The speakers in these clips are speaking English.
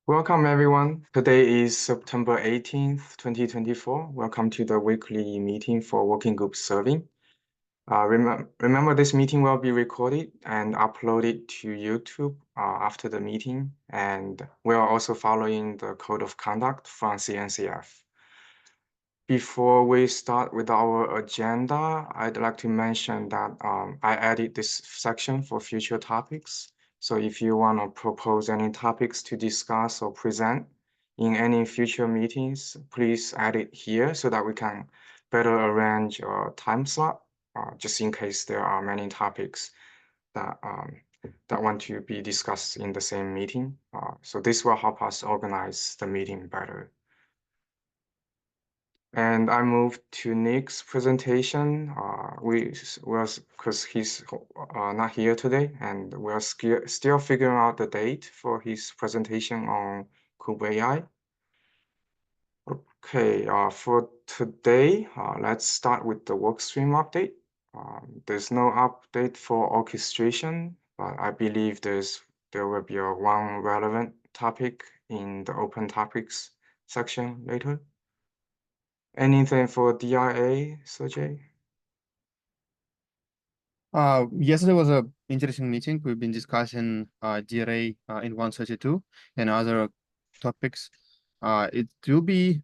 Welcome everyone. Today is September 18th, 2024. Welcome to the weekly meeting for working group serving. Remember this meeting will be recorded and uploaded to YouTube after the meeting, and we are also following the code of conduct from CNCF. Before we start with our agenda, I'd like to mention that I added this section for future topics. So if you want to propose any topics to discuss or present in any future meetings, please add it here so that we can better arrange a time slot, just in case there are many topics that want to be discussed in the same meeting. So this will help us organize the meeting better. And I moved to Nick's presentation. Because he's not here today, and we're still figuring out the date for his presentation on kubeai. Okay, for today, let's start with the workstream update. There's no update for orchestration, but I believe there will be one relevant topic in the open topics section later. Anything for DRA, Sergey? Yesterday was an interesting meeting. We've been discussing DRA in 132 and other topics. It will be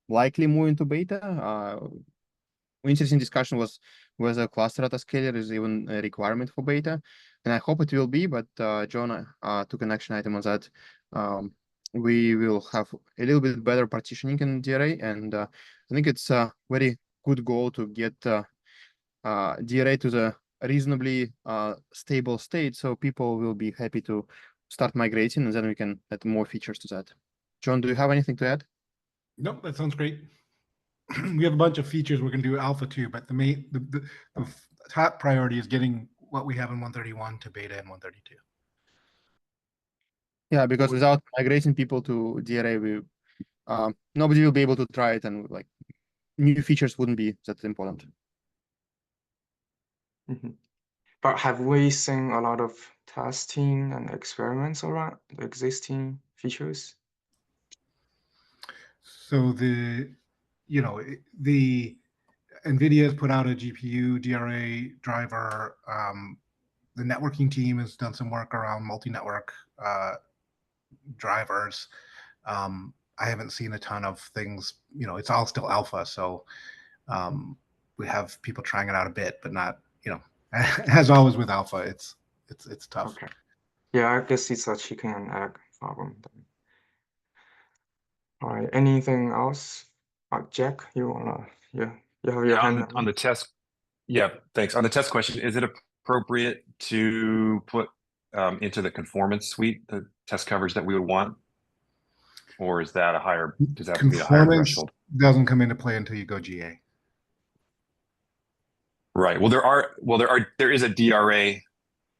likely moving to beta. Interesting discussion was whether cluster autoscaler is even a requirement for beta, and I hope it will be, but John took an action item on that. We will have a little bit better partitioning in DRA, and I think it's a very good goal to get DRA to the reasonably stable state, so people will be happy to start migrating, and then we can add more features to that. John, do you have anything to add? Nope, that sounds great. We have a bunch of features we're going to do alpha too, but the top priority is getting what we have in 131 to beta in 132. Yeah, because without migrating people to DRA, nobody will be able to try it, and like new features wouldn't be that important. Mm-hmm. But have we seen a lot of testing and experiments around the existing features? So the NVIDIA has put out a GPU DRA driver. The networking team has done some work around multi-network drivers. I haven't seen a ton of things. It's all still alpha, so we have people trying it out a bit, but not. As always with alpha, it's tough. Okay. Yeah, I guess it's a chicken and egg problem. All right. Anything else? Jack, you have your hand on the test. Yeah, thanks. On the test question, is it appropriate to put into the conformance suite the test coverage that we would want, or is that does that have to be a higher threshold? Doesn't come into play until you go GA. Right. Well, there is a DRA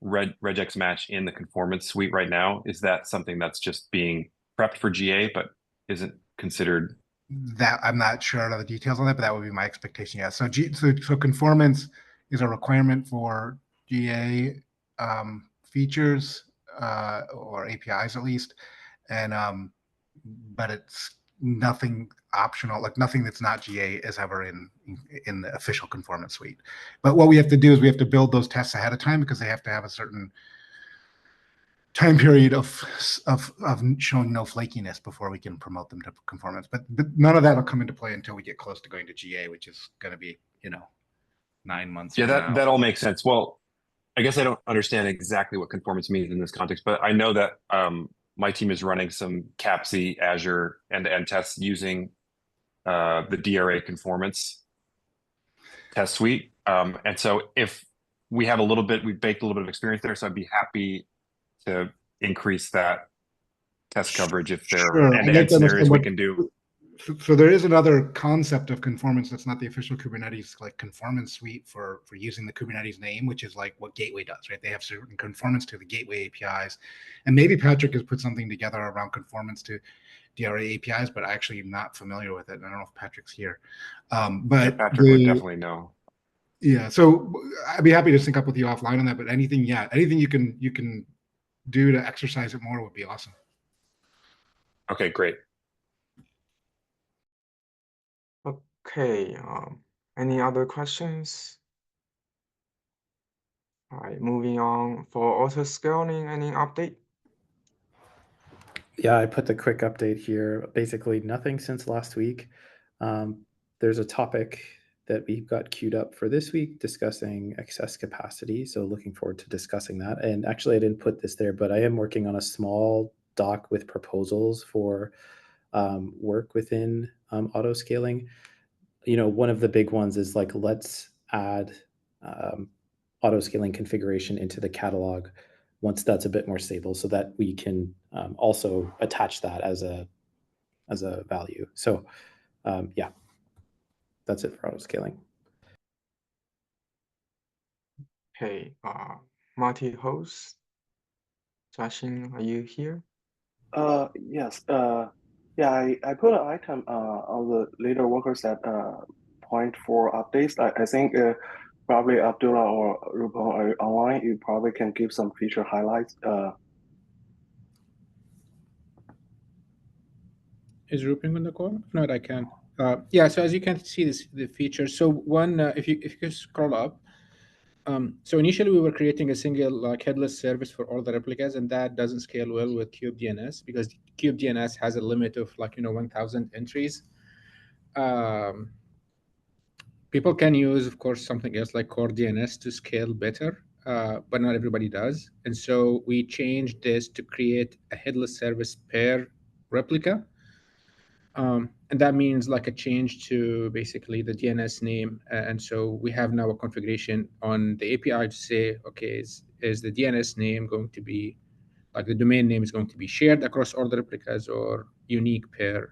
regex match in the conformance suite right now. Is that something that's just being prepped for GA but isn't considered? That I'm not sure of the details on that, but that would be my expectation. Yeah. So conformance is a requirement for GA features or APIs at least, and but it's nothing optional, like nothing that's not GA is ever in the official conformance suite. But what we have to do is we have to build those tests ahead of time because they have to have a certain time period of showing no flakiness before we can promote them to conformance. But none of that will come into play until we get close to going to GA, which is going to be 9 months. Yeah, that all makes sense. Well, I guess I don't understand exactly what conformance means in this context, but I know that my team is running some CAPC Azure end-to-end tests using the DRA conformance test suite. And so if we have we've baked a little bit of experience there, so I'd be happy to increase that test coverage if there are end-to-end scenarios we can do. So there is another concept of conformance that's not the official Kubernetes like conformance suite for using the Kubernetes name, which is like what Gateway does, right? They have certain conformance to the Gateway APIs, and maybe Patrick has put something together around conformance to DRA APIs, but I actually am not familiar with it. And I don't know if Patrick's here, but yeah, Patrick would definitely know. Yeah, so I'd be happy to sync up with you offline on that. But anything you can do to exercise it more would be awesome. Okay, great. Okay, any other questions? All right, moving on. For auto scaling, any update? Yeah, I put the quick update here. Basically, nothing since last week. There's a topic that we've got queued up for this week discussing excess capacity. So looking forward to discussing that. And actually, I didn't put this there, but I am working on a small doc with proposals for work within auto scaling. You know, one of the big ones is like, let's add auto scaling configuration into the catalog once that's a bit more stable, so that we can also attach that as a value. So yeah, that's it for auto scaling. Okay, multi-host. Joshing, are you here? Yes. Yeah, I put an item on the later workers that point for updates. I think probably Abdullah or Rupon are online. You probably can give some feature highlights. Is Ruping on the call? If not, I can. Yeah, so as you can see, the features. So one, if you scroll up, so initially we were creating a single like headless service for all the replicas, and that doesn't scale well with kubedns because kubedns has a limit of 1,000 entries. People can use, of course, something else like core DNS to scale better, but not everybody does. And so we changed this to create a headless service per replica. And that means like a change to basically the DNS name. And so we have now a configuration on the API to say, okay, is the DNS name going to be, like the domain name is going to be shared across all the replicas or unique per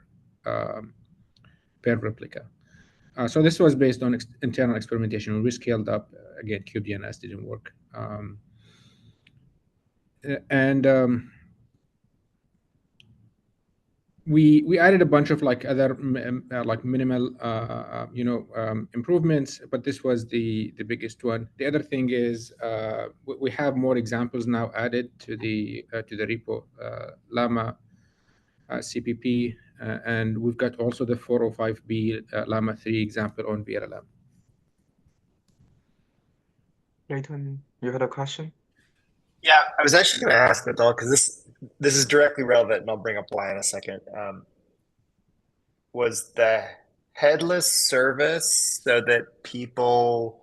replica. So this was based on internal experimentation. When we scaled up, again, kubedns didn't work. We added a bunch of other minimal improvements, but this was the biggest one. The other thing is we have more examples now added to the repo, Llama CPP, and we've got also the 405B Llama 3 example on VLLM. Clayton, you had a question? Yeah, I was actually going to ask Adol because this is directly relevant, and I'll bring up why in a second. Was the headless service so that people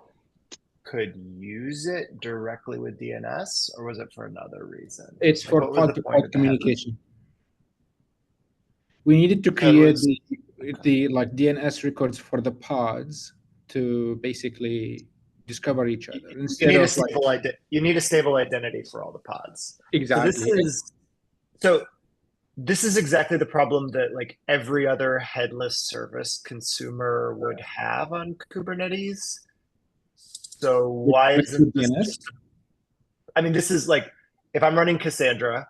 could use it directly with DNS, or was it for another reason? It's for what was the point pod-to-pod of the headless? communication. We needed to create the DNS records for the pods to basically discover each other. You need a stable identity for all the pods. Exactly. So this is exactly the problem that every other headless service consumer would have on Kubernetes. So why isn't this? I mean, this is if I'm running Cassandra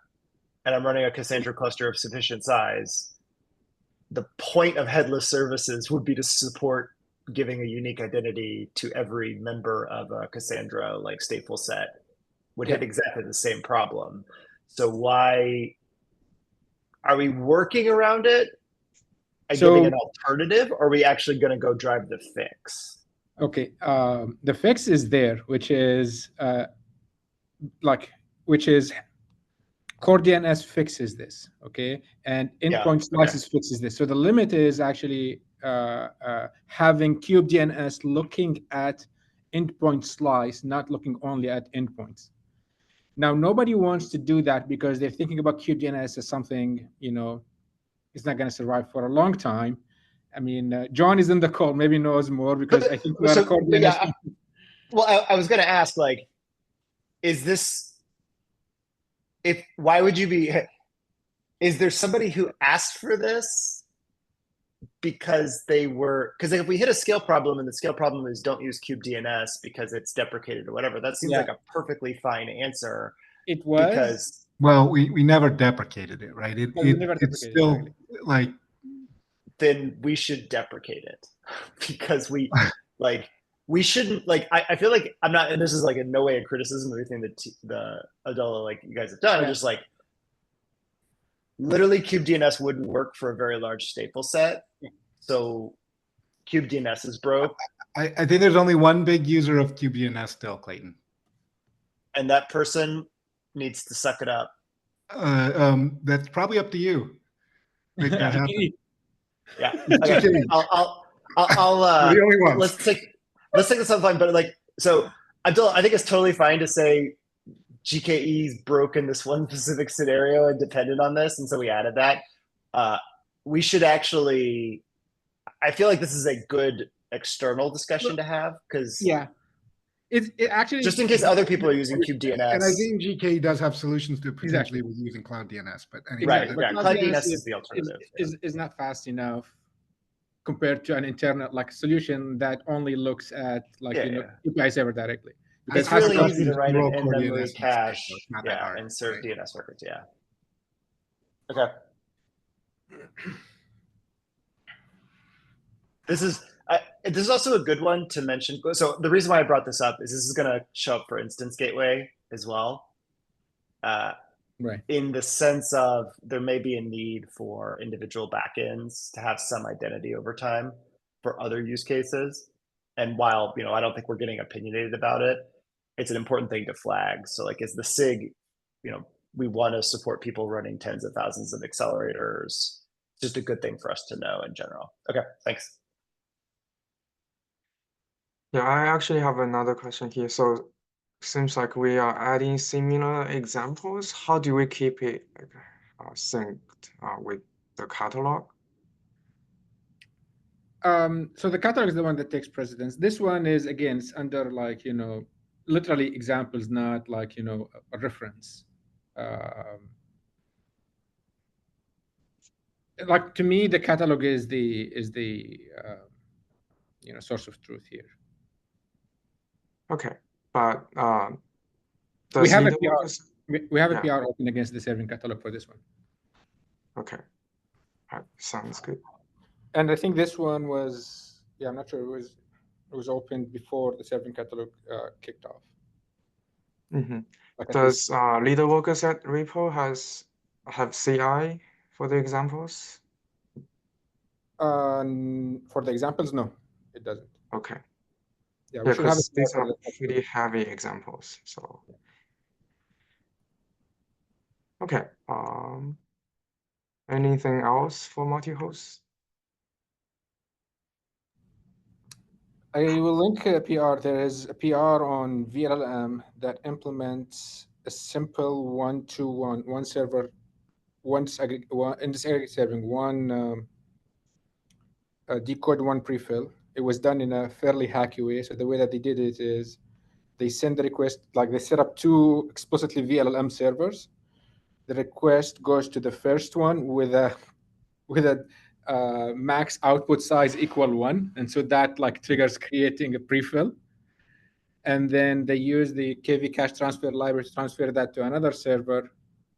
and I'm running a Cassandra cluster of sufficient size, the point of headless services would be to support giving a unique identity to every member of a Cassandra stateful set would hit exactly the same problem. So why are we working around it and giving an alternative, or are we actually going to go drive the fix? Okay, the fix is there, which is core DNS fixes this, okay, and endpoint slices fixes this. So the limit is actually having kubedns looking at endpoint slice, not looking only at endpoints. Now, nobody wants to do that because they're thinking about kubedns as something, it's not going to survive for a long time. I mean, John is in the call, maybe knows more because I think we are a core DNS. Well, I was going to ask, is this, why would you be, is there somebody who asked for this because if we hit a scale problem and the scale problem is don't use kubedns because it's deprecated or whatever, that seems like a perfectly fine answer. It was because we never deprecated it, right? It's still then we should deprecate it because we shouldn't I feel like I'm not, and this is in no way a criticism of anything that the Adela you guys have done. I'm just literally kubedns wouldn't work for a very large stateful set. So kubedns is broke, I think there's only one big user of kubedns still, Clayton. and that person needs to suck it up. That's probably up to you. Make that happen. Yeah. Okay. GKE. I'll We're the only ones. let's take this offline, but like, so Abdul, I think it's totally fine to say GKE's broken this one specific scenario and dependent on this, and so we added that. We should actually, I feel like this is a good external discussion to have, because Yeah. It actually, just in case other people are using kubedns. And I think GKE does have solutions to potentially with using Cloud DNS, but anyway. Right, but yeah, Cloud Cloud DNS DNS is the alternative. is not fast enough compared to an internal like solution that only looks at like API server directly. It's I really trust easy to in write roll an core in-memory DNS cache, so it's not that hard, and serve right? DNS records. Yeah. Okay. This is also a good one to mention. So the reason why I brought this up is this is going to show up for Instance Gateway as well. Right. In the sense of there may be a need for individual backends to have some identity over time for other use cases. And while, I don't think we're getting opinionated about it, it's an important thing to flag. So like, as the SIG, we want to support people running tens of thousands of accelerators. It's just a good thing for us to know in general. Okay, thanks. Yeah, I actually have another question here. So seems like we are adding similar examples. How do we keep it synced with the catalog? So the catalog is the one that takes precedence. This one is, again, it's under like, literally examples, not like, a reference. Like, to me, the catalog is the source of truth here. Okay, but We have a Leader PR. Workers- We have a Yeah. PR open against the serving catalog for this one. Okay, sounds good. And I think this one was, I'm not sure, it was opened before the serving catalog kicked off. Mm-hmm. Like Does Leader Worker set repo have CI for the examples? For the examples, no, it doesn't. Okay. Yeah, we should have because it these for are the- pretty heavy examples. So okay. Anything else for multi-host? I will link a PR. There is a PR on VLLM that implements a simple one server, in this aggregate serving, one decode, one prefill. It was done in a fairly hacky way. So the way that they did it is they send the request, like they set up two explicitly VLLM servers. The request goes to the first one with a max output size equal 1, and so that like triggers creating a prefill. And then they use the KV cache transfer library to transfer that to another server,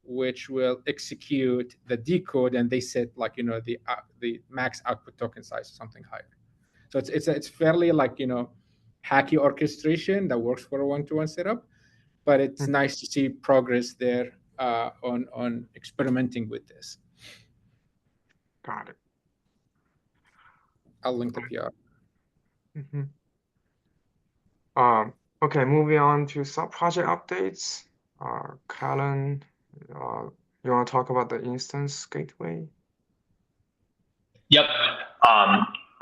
which will execute the decode, and they set like the max output token size, something higher. So it's fairly like hacky orchestration that works for a one-to-one setup, but it's nice to see progress there on experimenting with this. Got it. I'll link the PR. Mm-hmm. Okay, moving on to sub-project updates. Callan, you want to talk about the instance gateway? Yep.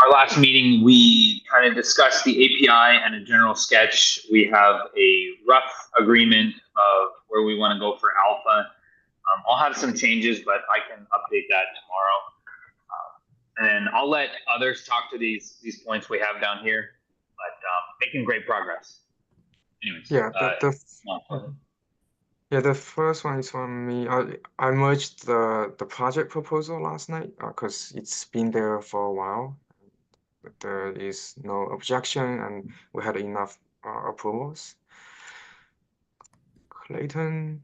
Our last meeting, we kind of discussed the API and a general sketch. We have a rough agreement of where we want to go for alpha. I'll have some changes, but I can update that tomorrow. And I'll let others talk to these points we have down here, but making great progress. Anyways, Yeah, the first one is from me. I merged the project proposal last night because it's been there for a while. But there is no objection, and we had enough approvals. Clayton.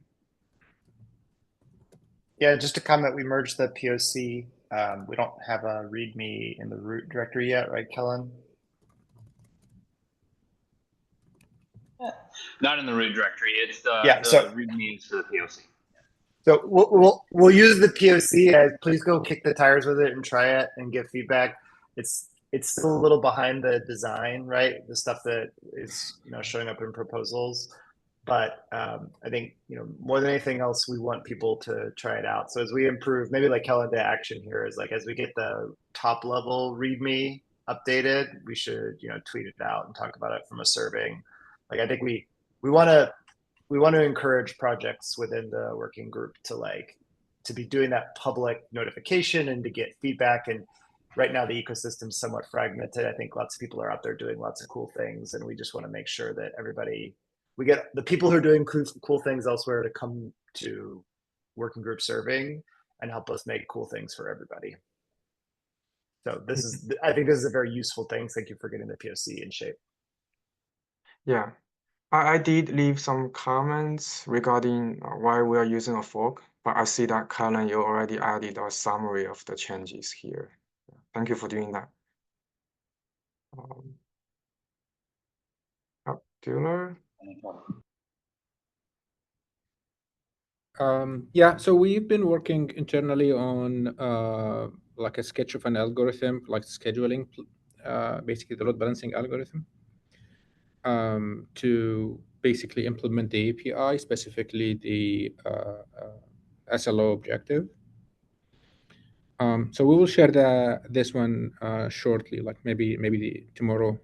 Yeah, just a comment. We merged the POC. We don't have a README in the root directory yet, right, Kellen? Not in the root directory. It's the so README for the POC. So we'll use the POC as please go kick the tires with it and try it and give feedback. It's still a little behind the design, right? The stuff that is showing up in proposals. But I think more than anything else, we want people to try it out. So as we improve, maybe like Helen to action here is like as we get the top level README updated, we should tweet it out and talk about it from a serving. Like I think we want to encourage projects within the working group to be doing that public notification and to get feedback. And right now the ecosystem's somewhat fragmented. I think lots of people are out there doing lots of cool things, and we just want to make sure that we get the people who are doing cool things elsewhere to come to working group serving and help us make cool things for everybody. So I think this is a very useful thing. Thank you for getting the POC in shape. Yeah, I did leave some comments regarding why we are using a fork, but I see that Colin, you already added a summary of the changes here. Thank you for doing that. Abdullah? Yeah, so we've been working internally on like a sketch of an algorithm, like scheduling, basically the load balancing algorithm, to basically implement the API, specifically the SLO objective. So we will share this one shortly, like maybe tomorrow.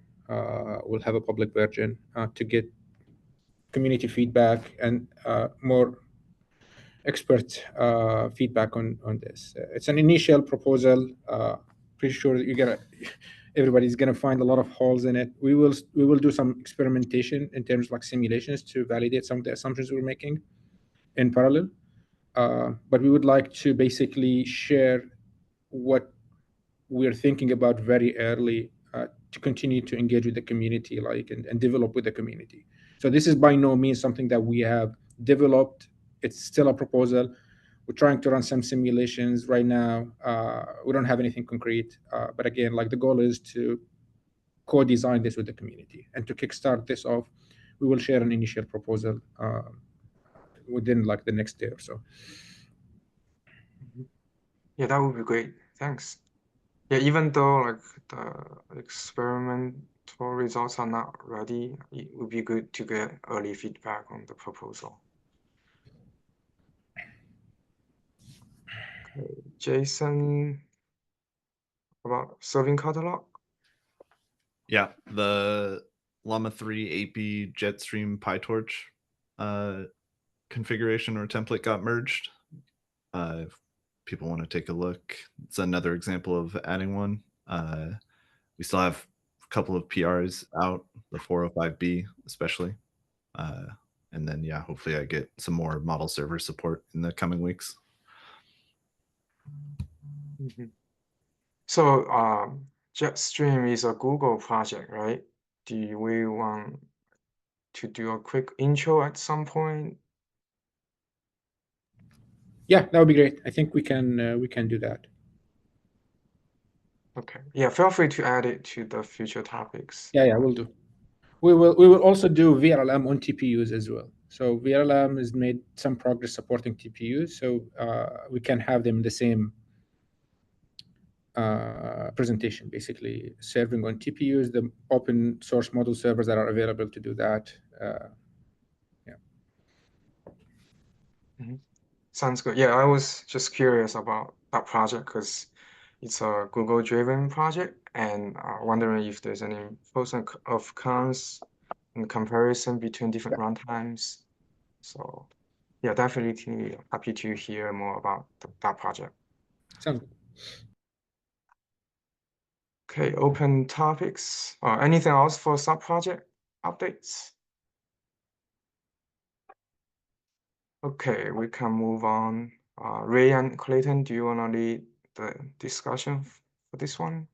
We'll have a public version to get community feedback and more expert feedback on this. It's an initial proposal. Pretty sure that everybody's gonna find a lot of holes in it. We will do some experimentation in terms of like simulations to validate some of the assumptions we're making in parallel. But we would like to basically share what we're thinking about very early to continue to engage with the community, and develop with the community. So this is by no means something that we have developed. It's still a proposal. We're trying to run some simulations right now. We don't have anything concrete, but again, like the goal is to co-design this with the community. And to kickstart this off, we will share an initial proposal within like the next day or so. Yeah, that would be great. Thanks. Yeah, even though like the experimental results are not ready, it would be good to get early feedback on the proposal. Okay, Jason, about serving catalog? Yeah, the Llama 3 AP Jetstream PyTorch configuration or template got merged. If people want to take a look, it's another example of adding one. We still have a couple of PRs out, the 405B especially. And then, yeah, hopefully I get some more model server support in the coming weeks. Mm-hmm. So Jetstream is a Google project, right? Do we want to do a quick intro at some point? Yeah, that would be great. I think we can do that. Okay. Yeah, feel free to add it to the future topics. Yeah, we'll do. We will also do VRLM on TPUs as well. So VRLM has made some progress supporting TPUs, so we can have them in the same presentation, basically serving on TPUs, the open source model servers that are available to do that. Yeah. Mm-hmm. Sounds good. Yeah, I was just curious about that project because it's a Google-driven project, and wondering if there's any pros and cons in comparison between different runtimes. So, yeah, definitely happy to hear more about that project. Sounds good. Okay, open topics. Anything else for sub-project updates? Okay, we can move on. Ray and Clayton, do you want to lead the discussion for this one?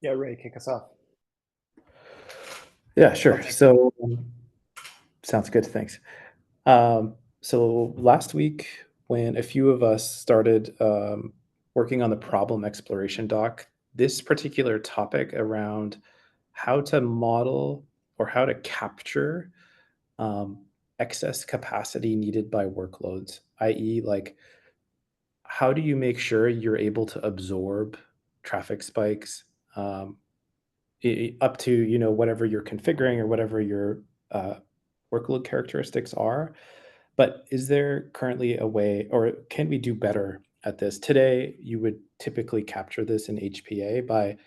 Yeah, Ray, kick us off. Yeah, sure. So sounds good. Thanks. So last week, when a few of us started working on the problem exploration doc, this particular topic around how to model or how to capture excess capacity needed by workloads, i.e. like, how do you make sure you're able to absorb traffic spikes up to, you know, whatever you're configuring or whatever your workload characteristics are? But is there currently a way, or can we do better at this? Today, you would typically capture this in HPA by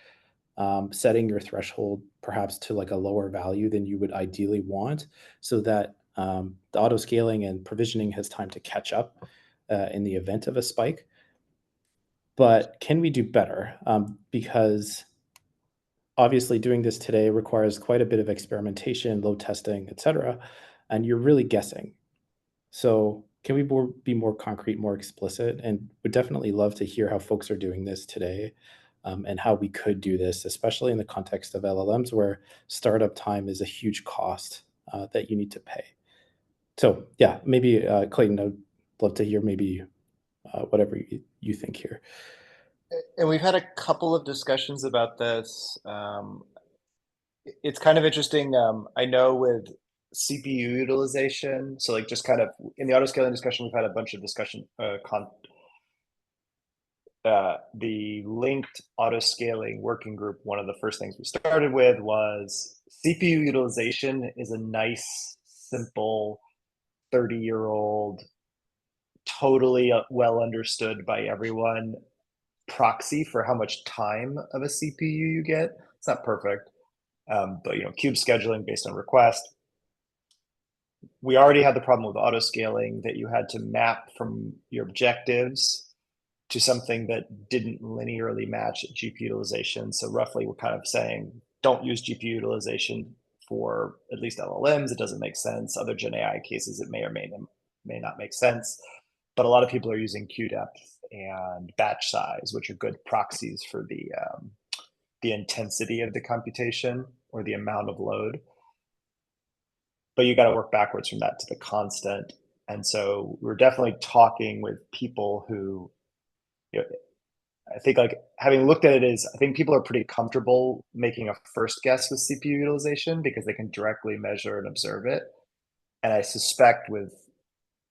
setting your threshold perhaps to like a lower value than you would ideally want, so that the auto scaling and provisioning has time to catch up in the event of a spike. But can we do better? Because obviously doing this today requires quite a bit of experimentation, load testing, et cetera, and you're really guessing. So can we be more concrete, more explicit? And would definitely love to hear how folks are doing this today, and how we could do this, especially in the context of LLMs, where startup time is a huge cost that you need to pay. So yeah, maybe Clayton, I'd love to hear maybe whatever you think here. And we've had a couple of discussions about this. It's kind of interesting. I know with CPU utilization, so like just kind of in the auto scaling discussion, we've had a bunch of discussion. The linked auto scaling working group, one of the first things we started with was CPU utilization is a nice, simple, 30-year-old, totally well understood by everyone proxy for how much time of a CPU you get. It's not perfect, but you know, cube scheduling based on request. We already had the problem with auto scaling that you had to map from your objectives to something that didn't linearly match GPU utilization. So roughly, we're kind of saying don't use GPU utilization for at least LLMs. It doesn't make sense. Other Gen AI cases, it may or may not make sense. But a lot of people are using queue depth and batch size, which are good proxies for the intensity of the computation or the amount of load. But you got to work backwards from that to the constant. And so we're definitely talking with people who, you know, I think like having looked at it is, I think people are pretty comfortable making a first guess with CPU utilization because they can directly measure and observe it. And I suspect with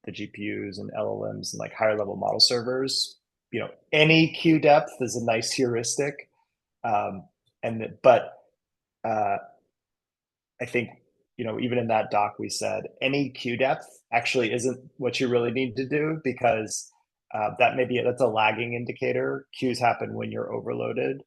the GPUs and LLMs and like higher level model servers, you know, any queue depth is a nice heuristic. But I think, you know, even in that doc, we said any queue depth actually isn't what you really need to do, because that's a lagging indicator. Queues happen when you're overloaded.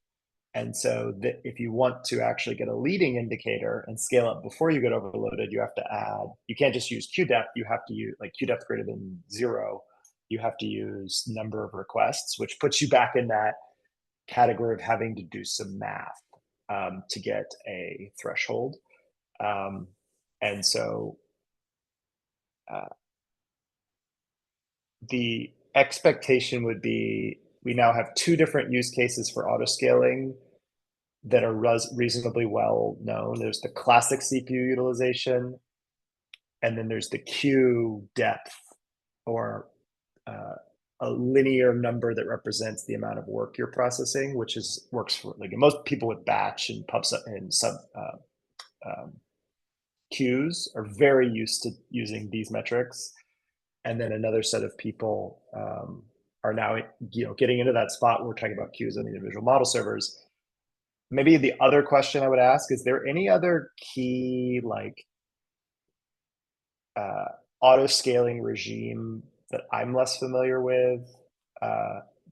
And so if you want to actually get a leading indicator and scale up before you get overloaded, you have to add, you can't just use queue depth, you have to use like queue depth greater than 0. You have to use number of requests, which puts you back in that category of having to do some math to get a threshold. And so the expectation would be, we now have 2 different use cases for auto scaling that are reasonably well known. There's the classic CPU utilization, and then there's the queue depth, or a linear number that represents the amount of work you're processing, which works for like most people with batch and pub and sub queues are very used to using these metrics. And then another set of people are now, you know, getting into that spot where we're talking about queues on the individual model servers. Maybe the other question I would ask, is there any other key like auto scaling regime that I'm less familiar with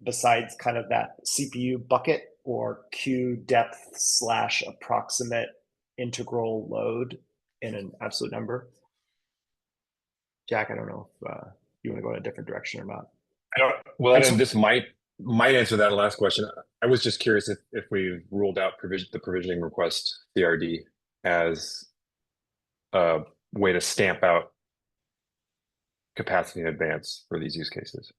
besides kind of that CPU bucket or queue depth / approximate integral load in an absolute number? Jack, I don't know if you want to go in a different direction or not. I don't. Well, and this might answer that last question. I was just curious if we ruled out the provisioning request CRD as a way to stamp out capacity in advance for these use cases.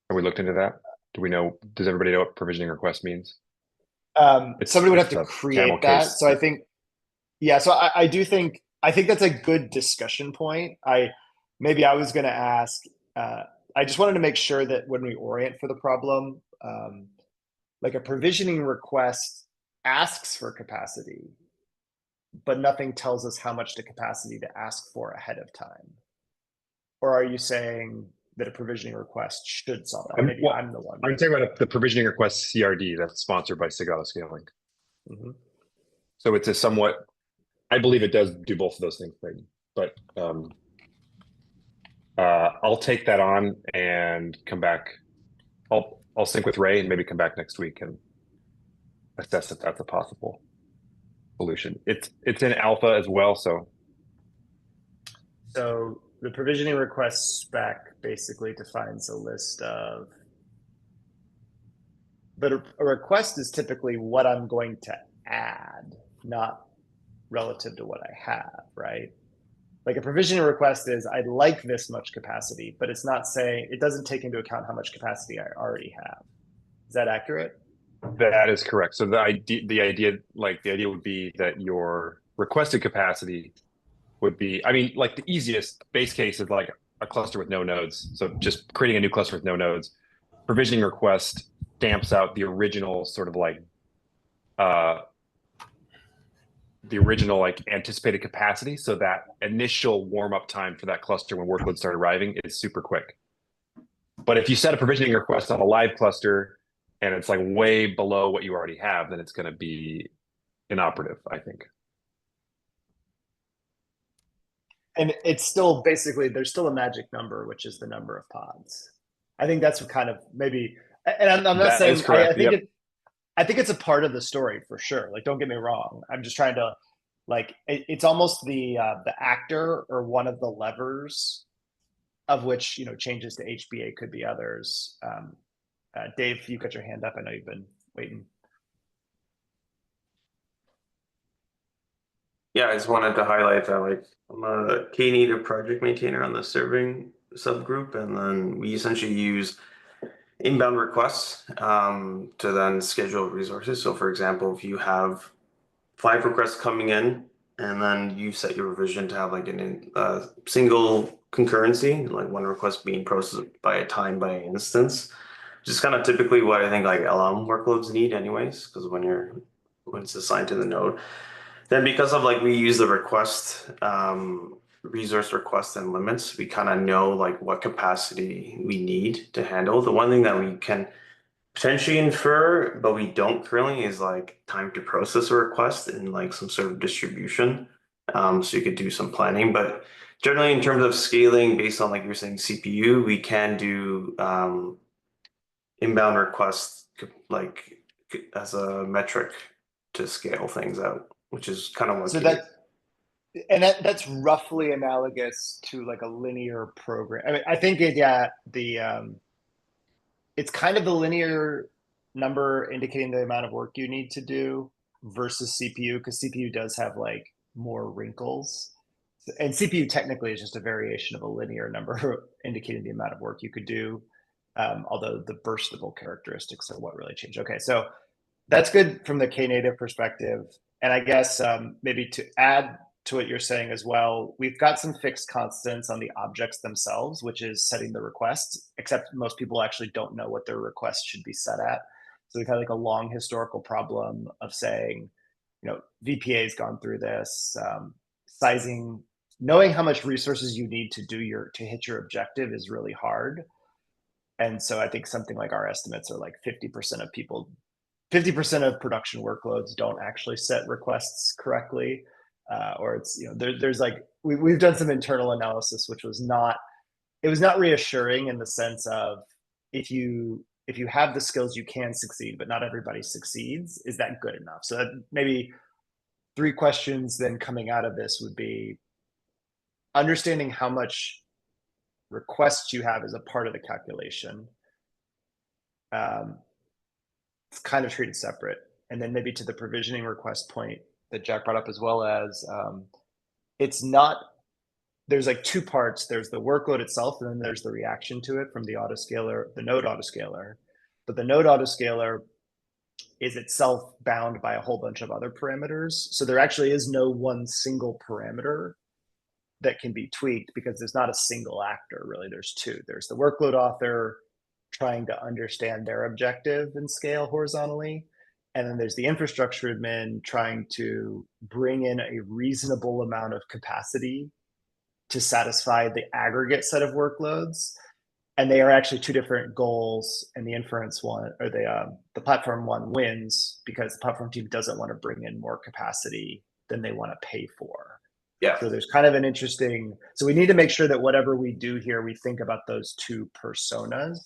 Have we looked into that? Do we know? Does everybody know what provisioning request means? Somebody would have to create that. So I think, yeah. So I do think, I think that's a good discussion point. Maybe I was going to ask. I just wanted to make sure that when we orient for the problem, like a provisioning request asks for capacity, but nothing tells us how much the capacity to ask for ahead of time? Or are you saying that a provisioning request should solve that? Maybe I'm the one. I'm talking about the provisioning request CRD that's sponsored by SIG autoscaling. Mm-hmm. So it's a somewhat, I believe it does do both of those things, but I'll take that on and come back. I'll sync with Ray and maybe come back next week and assess if that's a possible solution. It's in alpha as well, so. So the provisioning request spec basically defines a list of, but a request is typically what I'm going to add, not relative to what I have, right? Like a provisioning request is, I'd like this much capacity, but it's not saying, it doesn't take into account how much capacity I already have. Is that accurate? That is correct. So the idea would be that your requested capacity would be, I mean, like the easiest base case is like a cluster with no nodes. So just creating a new cluster with no nodes. Provisioning request stamps out the original sort of like anticipated capacity, so that initial warm-up time for that cluster when workloads start arriving is super quick. But if you set a provisioning request on a live cluster and it's like way below what you already have, then it's going to be inoperative, I think. And it's still basically, there's still a magic number, which is the number of pods. I think that's what kind of maybe, and I'm not saying, I think it's a part of the story for sure. Like, don't get me wrong. I'm just trying to, like, it's almost the actor or one of the levers of which, you know, changes to HBA could be others. Dave, you got your hand up. I know you've been waiting. Yeah, I just wanted to highlight that, like, I'm a Knative project maintainer on the serving subgroup, and then we essentially use inbound requests to then schedule resources. So for example, if you have 5 requests coming in and then you set your revision to have like a single concurrency, like one request being processed by a time by instance, which is kind of typically what I think like LM workloads need anyways, because when it's assigned to the node, then because of like we use the request resource requests and limits, we kind of know like what capacity we need to handle. The one thing that we can potentially infer, but we don't currently, is like time to process a request in like some sort of distribution. So you could do some planning, but generally in terms of scaling based on like you're saying CPU, we can do inbound requests like as a metric to scale things out, which is kind of what. So that's roughly analogous to like a linear program. I mean, I think it's kind of the linear number indicating the amount of work you need to do versus CPU, because CPU does have like more wrinkles. And CPU technically is just a variation of a linear number indicating the amount of work you could do. Although the burstable characteristics are what really change. Okay, so that's good from the Knative perspective. And I guess maybe to add to what you're saying as well, we've got some fixed constants on the objects themselves, which is setting the request, except most people actually don't know what their request should be set at. So they kind of like a long historical problem of saying, you know, VPA has gone through this, sizing, knowing how much resources you need to hit your objective is really hard. And so I think something like our estimates are like 50% of people, 50% of production workloads don't actually set requests correctly. Or it's, you know, there's like, we've done some internal analysis, which was not reassuring in the sense of if you have the skills, you can succeed, but not everybody succeeds. Is that good enough? So that maybe 3 questions then coming out of this would be understanding how much requests you have as a part of the calculation. It's kind of treated separate. And then maybe to the provisioning request point that Jack brought up, as well as it's not, there's like 2 parts. There's the workload itself, and then there's the reaction to it from the autoscaler, the node autoscaler. But the node autoscaler is itself bound by a whole bunch of other parameters. So there actually is no one single parameter that can be tweaked, because there's not a single actor, really. There's 2. There's the workload author trying to understand their objective and scale horizontally. And then there's the infrastructure admin trying to bring in a reasonable amount of capacity to satisfy the aggregate set of workloads. And they are actually two different goals, and the inference one, or the platform one, wins because the platform team doesn't want to bring in more capacity than they want to pay for. Yeah. So there's kind of an interesting, so we need to make sure that whatever we do here, we think about those two personas.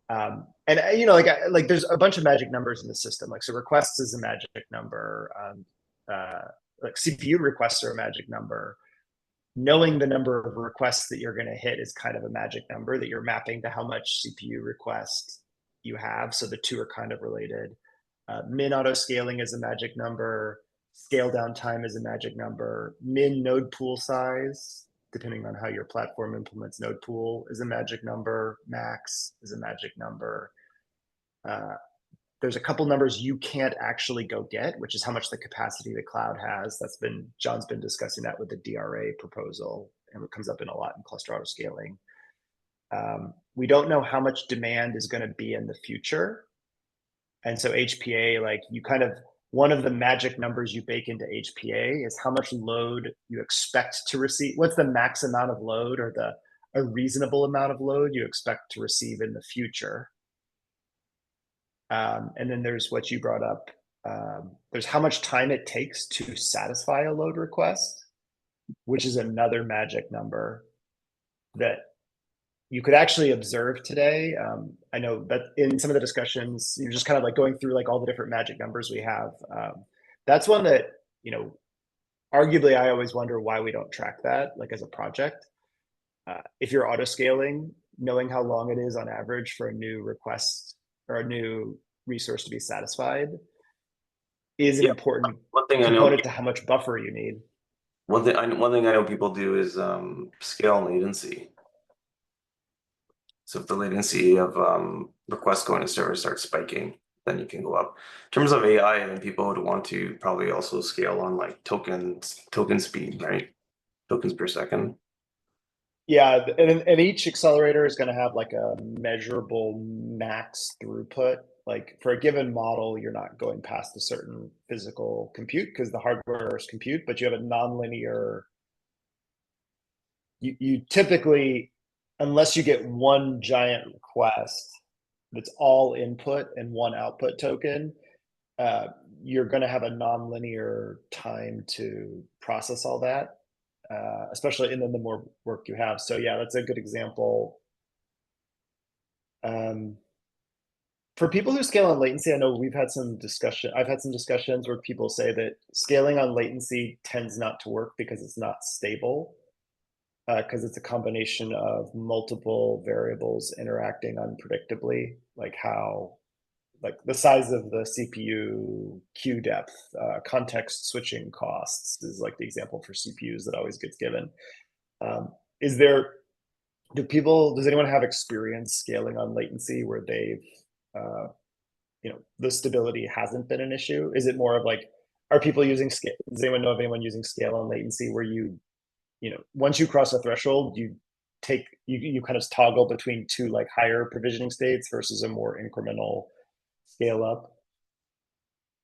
And you know, like there's a bunch of magic numbers in the system. Like, so requests is a magic number. Like CPU requests are a magic number. Knowing the number of requests that you're going to hit is kind of a magic number that you're mapping to how much CPU request you have. So the two are kind of related. Min auto scaling is a magic number. Scale down time is a magic number. Min node pool size, depending on how your platform implements node pool, is a magic number. Max is a magic number. There's a couple numbers you can't actually go get, which is how much the capacity the cloud has. John's been discussing that with the DRA proposal, and it comes up in a lot in cluster auto scaling. We don't know how much demand is going to be in the future. And so HPA, like you kind of, one of the magic numbers you bake into HPA is how much load you expect to receive. What's the max amount of load, or a reasonable amount of load you expect to receive in the future? And then there's what you brought up. There's how much time it takes to satisfy a load request, which is another magic number that you could actually observe today. I know that in some of the discussions, you're just kind of like going through like all the different magic numbers we have. That's one that, you know, arguably I always wonder why we don't track that, like as a project. If you're auto scaling, knowing how long it is on average for a new request or a new resource to be satisfied is an important component to how much buffer you need. One thing I know people do is scale latency. So if the latency of requests going to server starts spiking, then you can go up. In terms of AI, I think people would want to probably also scale on like token speed, right? Tokens per second. Yeah, and each accelerator is going to have like a measurable max throughput. Like for a given model, you're not going past a certain physical compute because the hardware is compute, but you have a nonlinear. You typically, unless you get one giant request that's all input and one output token, you're going to have a nonlinear time to process all that. Especially, and then the more work you have. So yeah, that's a good example. For people who scale on latency, I know we've had some discussion. I've had some discussions where people say that scaling on latency tends not to work because it's not stable, because it's a combination of multiple variables interacting unpredictably, like the size of the CPU queue depth, context switching costs is like the example for CPUs that always gets given. Does anyone have experience scaling on latency where they've, you know, the stability hasn't been an issue? Is it more of like, are people using scale? Does anyone know of anyone using scale on latency where you know, once you cross a threshold, you kind of toggle between two like higher provisioning states versus a more incremental scale up?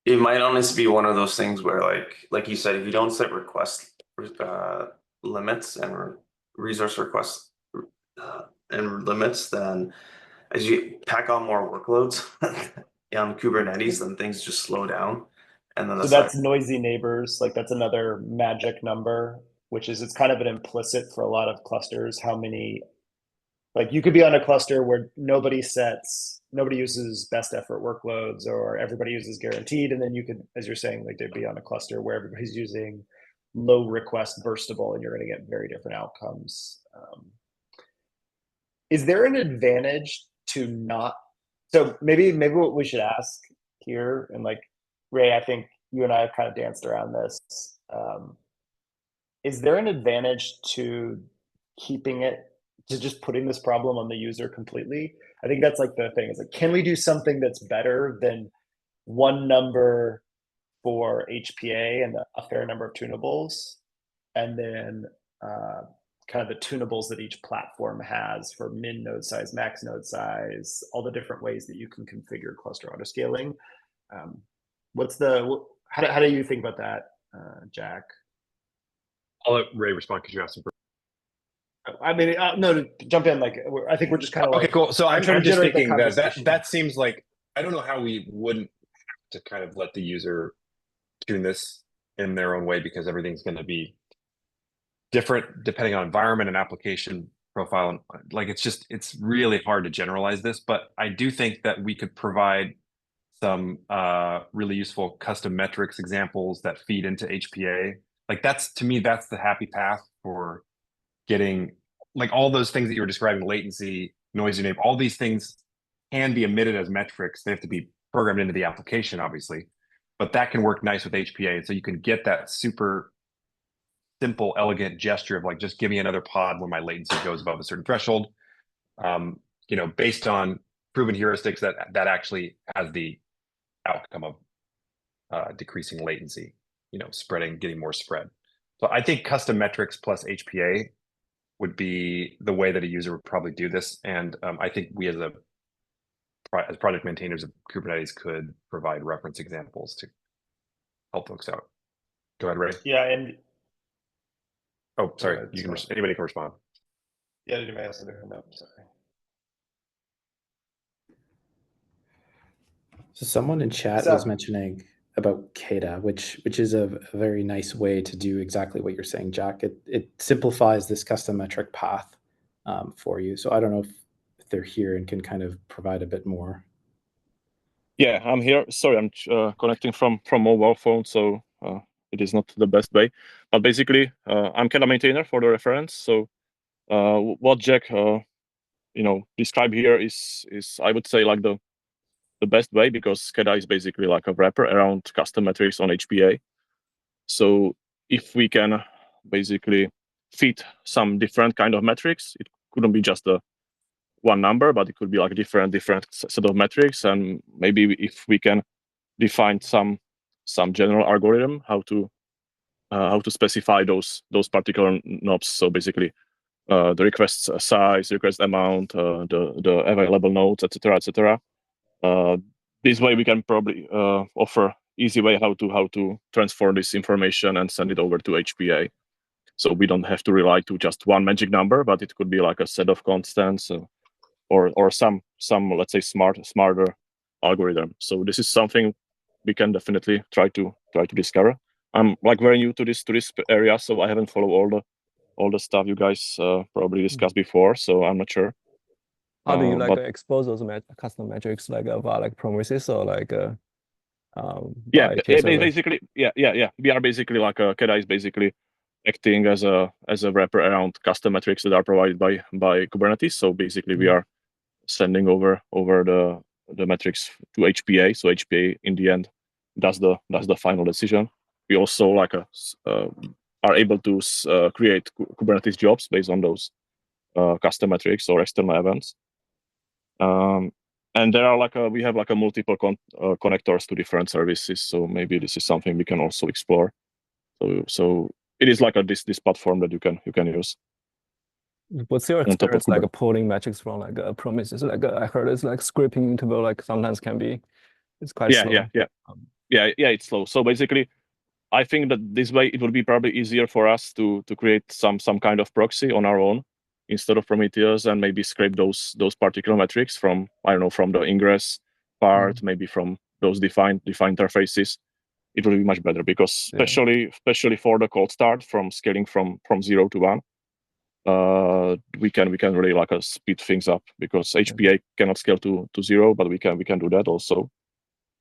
It might honestly be one of those things where like you said, if you don't set request limits and resource requests and limits, then as you pack on more workloads on Kubernetes, then things just slow down. And then so that's noisy neighbors. Like that's another magic number, which is, it's kind of an implicit for a lot of clusters, how many, like you could be on a cluster where nobody uses best effort workloads, or everybody uses guaranteed. And then you could, as you're saying, like they'd be on a cluster where everybody's using low request burstable, and you're going to get very different outcomes. Is there an advantage to not? So maybe what we should ask here, and like Ray, I think you and I have kind of danced around this. Is there an advantage to just putting this problem on the user completely? I think that's like the thing, is like, can we do something that's better than one number for HPA and a fair number of tunables, and then kind of the tunables that each platform has for min node size, max node size, all the different ways that you can configure cluster auto scaling? how do you think about that, Jack? I'll let Ray respond because you asked him first. I mean, no, jump in. Like, I think we're just kind of okay, like, cool. So I'm trying to just generate thinking that conversation. that seems like, I don't know how we wouldn't have to kind of let the user tune this in their own way, because everything's going to be different depending on environment and application profile. And like, it's really hard to generalize this, but I do think that we could provide some really useful custom metrics examples that feed into HPA. Like, that's, to me, that's the happy path for getting, like, all those things that you were describing, latency, noisy name, all these things can be emitted as metrics. They have to be programmed into the application, obviously, but that can work nice with HPA. And so you can get that super simple, elegant gesture of like, just give me another pod when my latency goes above a certain threshold, you know, based on proven heuristics that actually has the outcome of decreasing latency, you know, getting more spread. So I think custom metrics plus HPA would be the way that a user would probably do this. And I think we as project maintainers of Kubernetes could provide reference examples to help folks out. Go ahead, Ray. Yeah, and oh, sorry, you can. Anybody can respond. Yeah, did you ask their hand up? Sorry. So someone in chat was mentioning about Kata, which is a very nice way to do exactly what you're saying, Jack. It simplifies this custom metric path for you. So I don't know if they're here and can kind of provide a bit more. Yeah, I'm here. Sorry, I'm connecting from mobile phone, so it is not the best way. But basically, I'm Kata maintainer for the reference. So what Jack described here is I would say like the best way, because Kata is basically like a wrapper around custom metrics on HPA. So if we can basically fit some different kind of metrics, it couldn't be just one number, but it could be like different set of metrics. And maybe if we can define some general algorithm how to specify those particular knobs. So basically the request size, request amount, the available nodes, etc. This way we can probably offer easy way how to transfer this information and send it over to HPA. So we don't have to rely to just one magic number, but it could be like a set of constants or some let's say smarter algorithm. So this is something we can definitely try to discover. I'm like very new to this area, so I haven't followed all the stuff you guys probably discussed before. So I'm not sure. How do you expose those custom metrics via like promises or like basically we are basically like Kata is basically acting as a wrapper around custom metrics that are provided by Kubernetes. So basically we are sending over the metrics to HPA. So HPA in the end does the final decision. We also like are able to create Kubernetes jobs based on those custom metrics or external events. And there are we have a multiple connectors to different services. So maybe this is something we can also explore. So it is like this platform that you can use. What's your experience like pulling metrics from like promises? Like I heard it's like scraping interval like sometimes can be, it's quite slow. Yeah, it's slow. So basically, I think that this way it would be probably easier for us to create some kind of proxy on our own instead of Prometheus, and maybe scrape those particular metrics from, I don't know, from the ingress part, maybe from those defined interfaces. It will be much better, because especially for the cold start, from scaling from 0 to 1, we can really like speed things up, because HPA cannot scale to 0, but we can do that also.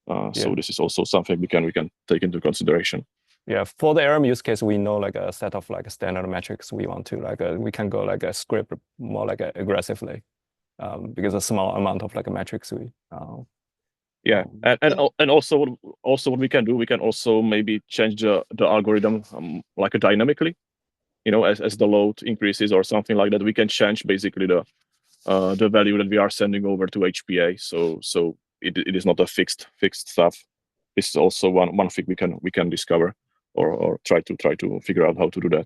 So this is also something we can take into consideration. Yeah, for the ARM use case, we know like a set of like standard metrics we want to we can go like a script more like aggressively, because a small amount of like a metrics we. And also what we can do, we can also maybe change the algorithm like dynamically, as the load increases or something like that. We can change basically the value that we are sending over to HPA. So it is not a fixed stuff. This is also one thing we can discover or try to figure out how to do that.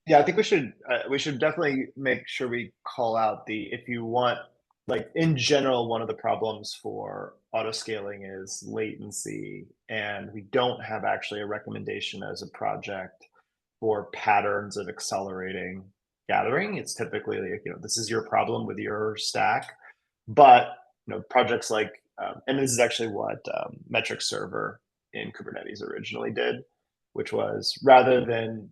Yeah, I think we should definitely make sure we call out if you want like in general, one of the problems for auto scaling is latency, and we don't have actually a recommendation as a project for patterns of accelerating gathering. It's typically like, this is your problem with your stack, but projects like, and this is actually what metrics server in Kubernetes originally did, which was rather than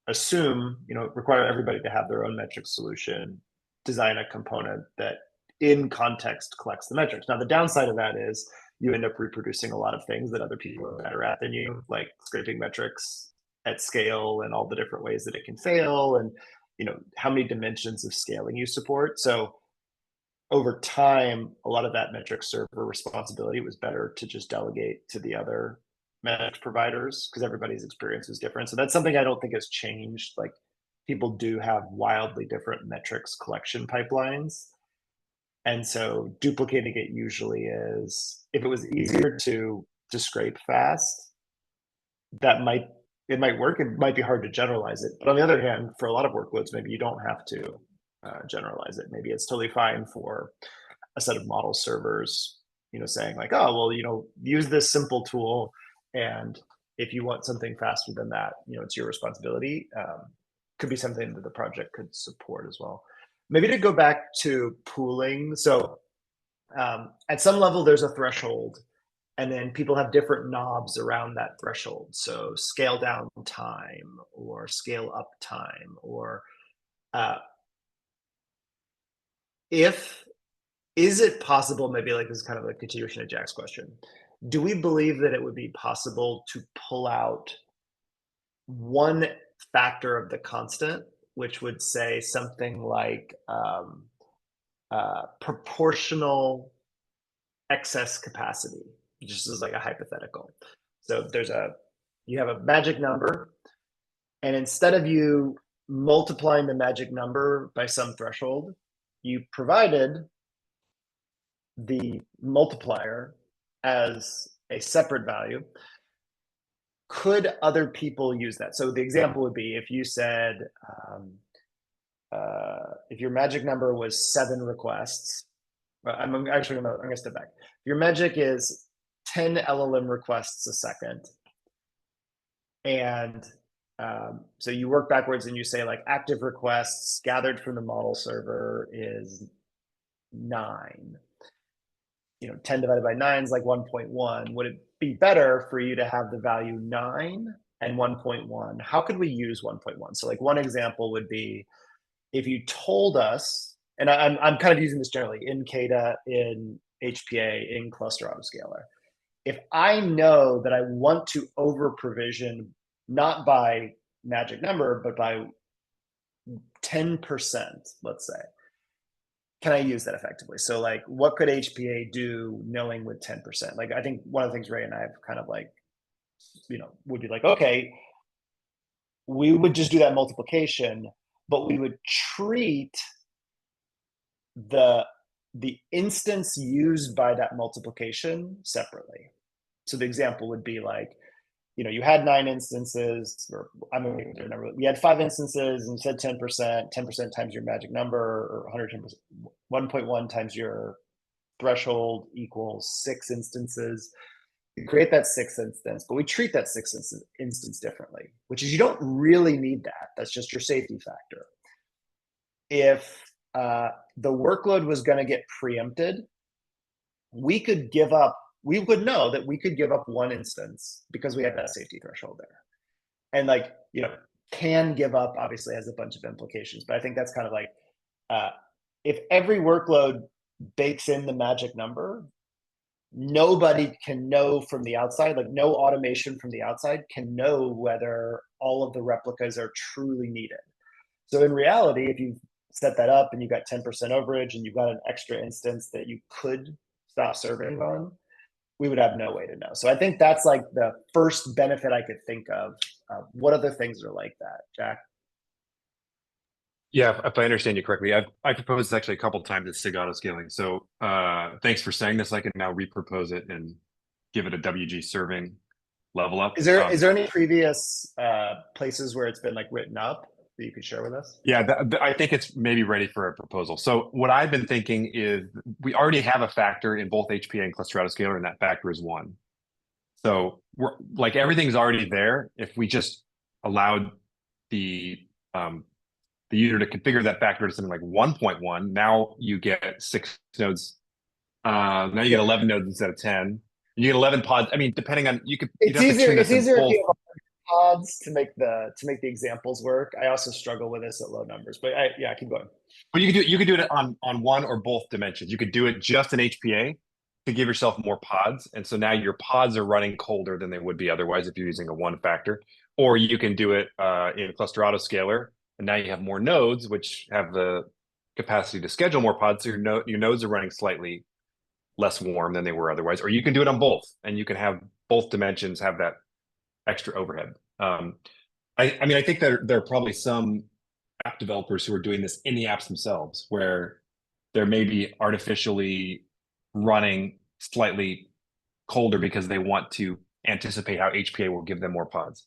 assume, require everybody to have their own metrics solution, design a component that in context collects the metrics. Now, the downside of that is you end up reproducing a lot of things that other people are better at than you, like scraping metrics at scale and all the different ways that it can fail, and how many dimensions of scaling you support. So over time, a lot of that metrics server responsibility was better to just delegate to the other metrics providers because everybody's experience is different. So that's something I don't think has changed. Like, people do have wildly different metrics collection pipelines. And so duplicating it usually is, if it was easier to scrape fast, it might work. It might be hard to generalize it. But on the other hand, for a lot of workloads, maybe you don't have to generalize it. Maybe it's totally fine for a set of model servers, saying like, oh, well, use this simple tool, and if you want something faster than that, it's your responsibility. Could be something that the project could support as well. Maybe to go back to pooling. So at some level, there's a threshold, and then people have different knobs around that threshold. So scale down time or scale up time, or is it possible, maybe like this is kind of a continuation of Jack's question, do we believe that it would be possible to pull out one factor of the constant, which would say something like proportional excess capacity, just as like a hypothetical? So you have a magic number, and instead of you multiplying the magic number by some threshold, you provided the multiplier as a separate value. Could other people use that? So the example would be if you said, if your magic number was 7 requests, I'm going to step back. Your magic is 10 LLM requests a second. And so you work backwards and you say like active requests gathered from the model server is 9. 10 divided by 9 is like 1.1. Would it be better for you to have the value 9 and 1.1? How could we use 1.1? So like one example would be if you told us, and I'm kind of using this generally in Kata, in HPA, in cluster autoscaler. If I know that I want to over provision, not by magic number, but by 10%, let's say, can I use that effectively? So like, what could HPA do knowing with 10%? Like, I think one of the things Ray and I have kind of like, would be like, okay, we would just do that multiplication, but we would treat the instance used by that multiplication separately. So the example would be like, you had 9 instances, or I'm going to make a number. We had 5 instances and you said 10%, 10% times your magic number, or 110%, 1.1 times your threshold equals 6 instances. You create that 6th instance, but we treat that 6th instance differently, which is you don't really need that. That's just your safety factor. If the workload was going to get preempted, we would know that we could give up 1 instance because we have that safety threshold there. And like, can give up obviously has a bunch of implications, but I think that's kind of like, if every workload bakes in the magic number, nobody can know from the outside, like no automation from the outside can know whether all of the replicas are truly needed. So in reality, if you set that up and you got 10% overage and you've got an extra instance that you could stop serving on, we would have no way to know. So I think that's like the first benefit I could think of. What other things are like that, Jack? Yeah, if I understand you correctly, I proposed this actually a couple of times at SIG auto scaling. So thanks for saying this. I can now repropose it and give it a WG serving level up. Is there any previous places where it's been like written up? that you could share with us? Yeah, I think it's maybe ready for a proposal. So what I've been thinking is we already have a factor in both HPA and cluster autoscaler, and that factor is 1. So we're like everything's already there. If we just allowed the user to configure that factor to something like 1.1, now you get 6 nodes. Now you get 11 nodes instead of 10. And you get 11 pods. I mean, depending on It's easier if you have pods to make the examples work. I also struggle with this at low numbers, but yeah, keep going. But you could do it on one or both dimensions. You could do it just in HPA to give yourself more pods, and so now your pods are running colder than they would be otherwise if you're using a 1 factor. Or you can do it in cluster autoscaler, and now you have more nodes, which have the capacity to schedule more pods. So your nodes are running slightly less warm than they were otherwise. Or you can do it on both, and you can have both dimensions have that extra overhead. I mean, I think there are probably some app developers who are doing this in the apps themselves, where they're maybe artificially running slightly colder because they want to anticipate how HPA will give them more pods.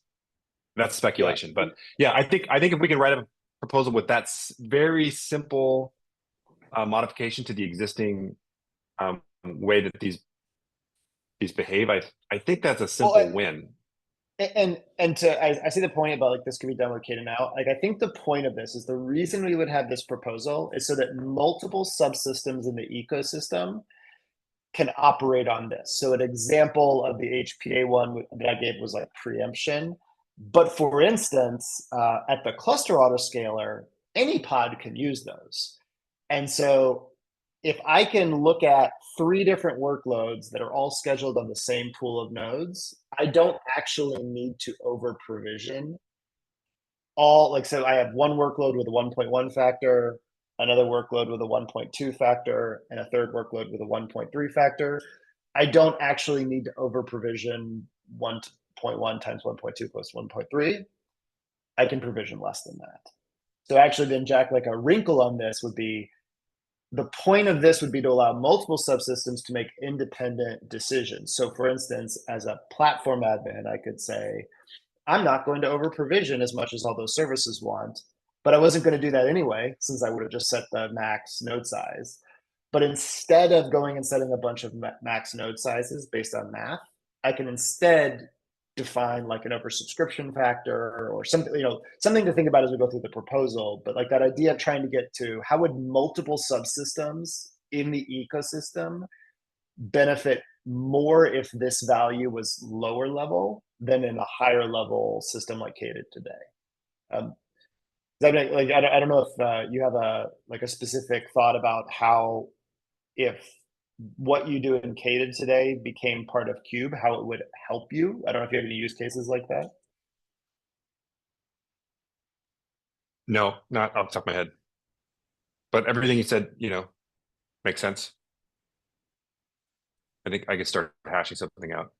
That's speculation, but yeah, I think if we can write a proposal with that very simple modification to the existing way that these behave, I think that's a simple win. And I see the point about like this could be done with Kata now. Like I think the point of this is the reason we would have this proposal is so that multiple subsystems in the ecosystem can operate on this. So an example of the HPA one that I gave was like preemption. But for instance, at the cluster autoscaler, any pod can use those. And so if I can look at 3 different workloads that are all scheduled on the same pool of nodes, I don't actually need to over provision all, like, so I have one workload with a 1.1 factor, another workload with a 1.2 factor, and a third workload with a 1.3 factor. I don't actually need to over provision 1.1 times 1.2 plus 1.3. I can provision less than that. So actually then, Jack, like a wrinkle on this would be, the point of this would be to allow multiple subsystems to make independent decisions. So for instance, as a platform admin, I could say, I'm not going to over provision as much as all those services want, but I wasn't going to do that anyway, since I would have just set the max node size. But instead of going and setting a bunch of max node sizes based on math, I can instead define like an oversubscription factor or something, something to think about as we go through the proposal. But like that idea of trying to get to how would multiple subsystems in the ecosystem benefit more if this value was lower level than in a higher level system like Kata today. I don't know if you have a specific thought about how, if what you do in Kata today became part of Cube, how it would help you. I don't know if you have any use cases like that. No, not off the top of my head. But everything you said, makes sense. I think I could start hashing something out.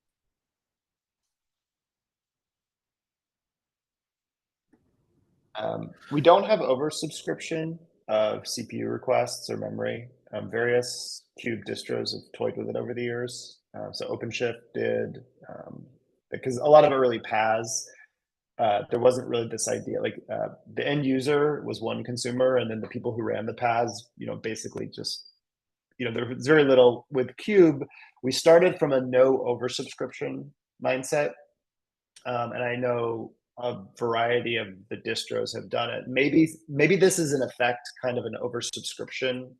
We don't have oversubscription of CPU requests or memory. Various Cube distros have toyed with it over the years. So OpenShift did, because a lot of it really PaaS. There wasn't really this idea, like the end user was one consumer, and then the people who ran the PaaS, basically just, there was very little. With Cube, we started from a no oversubscription mindset, and I know a variety of the distros have done it. Maybe this is in effect kind of an oversubscription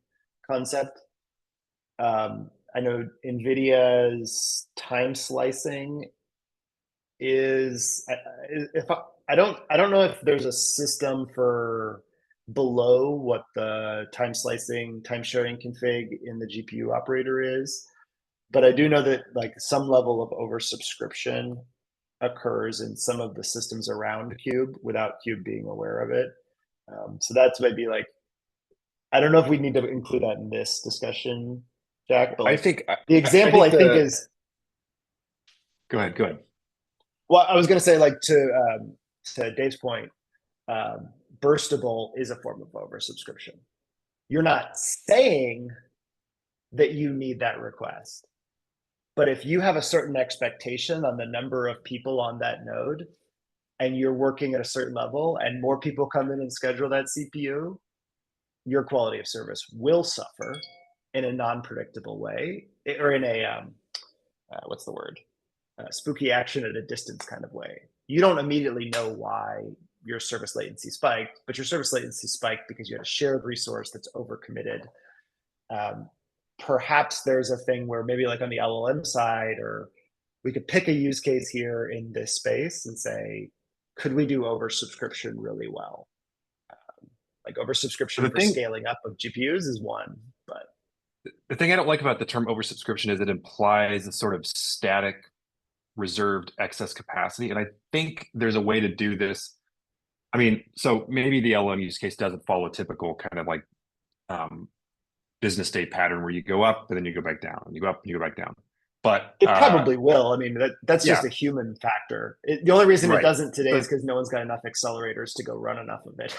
concept. I know NVIDIA's time slicing is, I don't know if there's a system for below what the time slicing, time sharing config in the GPU operator is, but I do know that like some level of oversubscription occurs in some of the systems around Cube without Cube being aware of it. So that's maybe like, I don't know if we need to include that in this discussion, Jack, but like, I think the example I think is. Go ahead. Well, I was going to say, like, to Dave's point, burstable is a form of oversubscription. You're not saying that you need that request, but if you have a certain expectation on the number of people on that node, and you're working at a certain level and more people come in and schedule that CPU, your quality of service will suffer in a non-predictable way, or in a, what's the word? Spooky action at a distance kind of way. You don't immediately know why your service latency spiked, but your service latency spiked because you had a shared resource that's overcommitted. Perhaps there's a thing where maybe like on the LLM side, or we could pick a use case here in this space and say, could we do oversubscription really well? Like oversubscription for scaling up of GPUs is one, but. The thing I don't like about the term oversubscription is it implies a sort of static, reserved excess capacity. And I think there's a way to do this. I mean, so maybe the LLM use case doesn't follow a typical kind of like business state pattern where you go up and then you go back down, and you go up and you go back down. But it probably will. I mean, that's just a human factor. The only reason it doesn't today is because no one's got enough accelerators to go run enough of it.